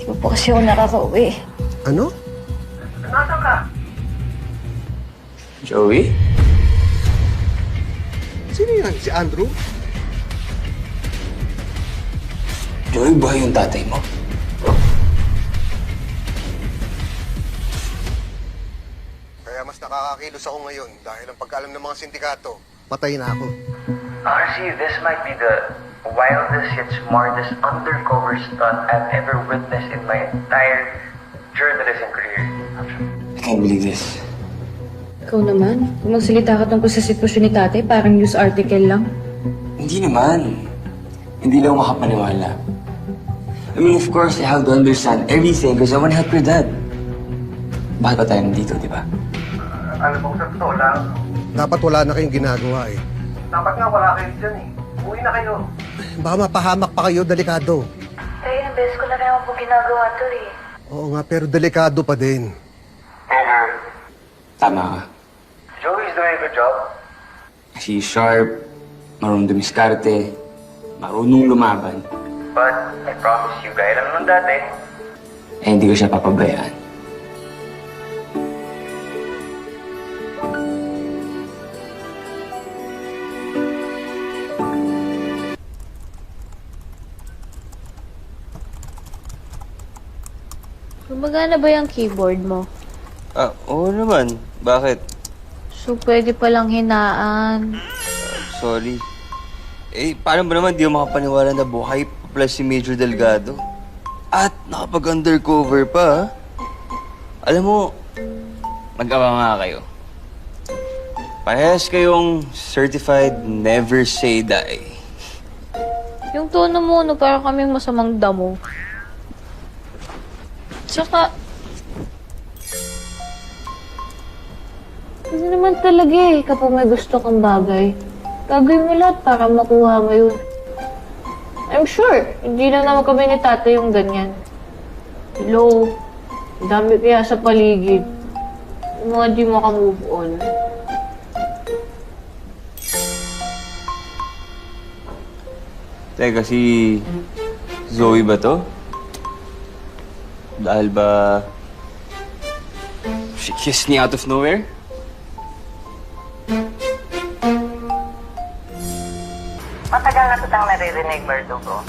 Di po kasi ako nakaka-uwi. Ano? Nasaan ka? Joey? Sino yan? Si Andrew? Joey, buhay yung tatay mo? Kaya mas nakakakilos ako ngayon dahil ang pagkaalam ng mga sindikato, patay na ako. Honestly, this might be the wildest yet smartest undercover stunt I've ever witnessed in my entire journalism career. I can't believe this. Ikaw naman, kung magsalita ka tungkol sa sitwasyon ni tatay, parang news article lang. Hindi naman. Hindi lang ako makapaniwala. I mean, of course, I have to understand everything because I want to help your dad. Bakit ba tayo nandito, di ba? Ano po, sa totoo lang, Dapat wala na kayong ginagawa eh. dapat nga wala kayo dyan eh. Uwi na kayo. Baka mapahamak pa kayo, delikado. Tayo, ilang beses ko na rin ako po ginagawa to eh. Oo nga, pero delikado pa din. Tama ka. Joey's doing a good job. She's sharp, marunong dumiskarte, marunong lumaban. But I promise you, gaya lang naman dati, Eh, hindi ko siya papabayaan. Gumagana ba yung keyboard mo? Ah, oo naman. Bakit? So, pwede palang hinaan. Sorry. Eh, paano ba naman di mo makapaniwala na buhay pa pala si Major Delgado? At nakapag-undercover pa, ha? Alam mo, mag-awa nga kayo. Parehas kayong certified never say die. Yung tono mo, no, parang kaming masamang damo. Tsaka, hindi naman talaga eh, kapag may gusto kang bagay. Gagawin mo lahat para makuha mo yun. I'm sure, hindi lang naman kami ni tatay yung ganyan. Hello, dami kaya sa paligid. Yung mga di makamove on. Teka, si Zoe ba to? Dahil ba she kissed me out of nowhere? Matagal na kitang naririnig, Verdugo.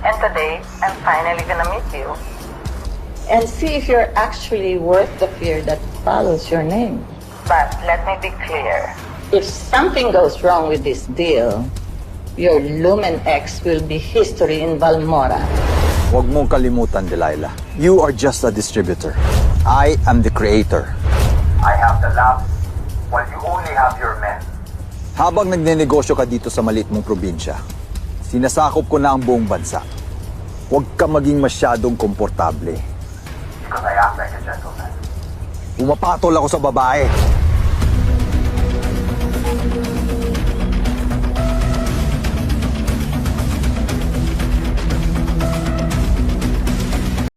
And today, I'm finally gonna meet you. And see if you're actually worth the fear that follows your name. But let me be clear. If something goes wrong with this deal, your Lumen X will be history in Balmora. Huwag mong kalimutan, Delilah. You are just a distributor. I am the creator. I have the labs while you only have your men. Habang nagnenegosyo ka dito sa maliit mong probinsya, sinasakop ko na ang buong bansa. Huwag ka maging masyadong komportable. Because I act like a gentleman. Pumapatol ako sa babae.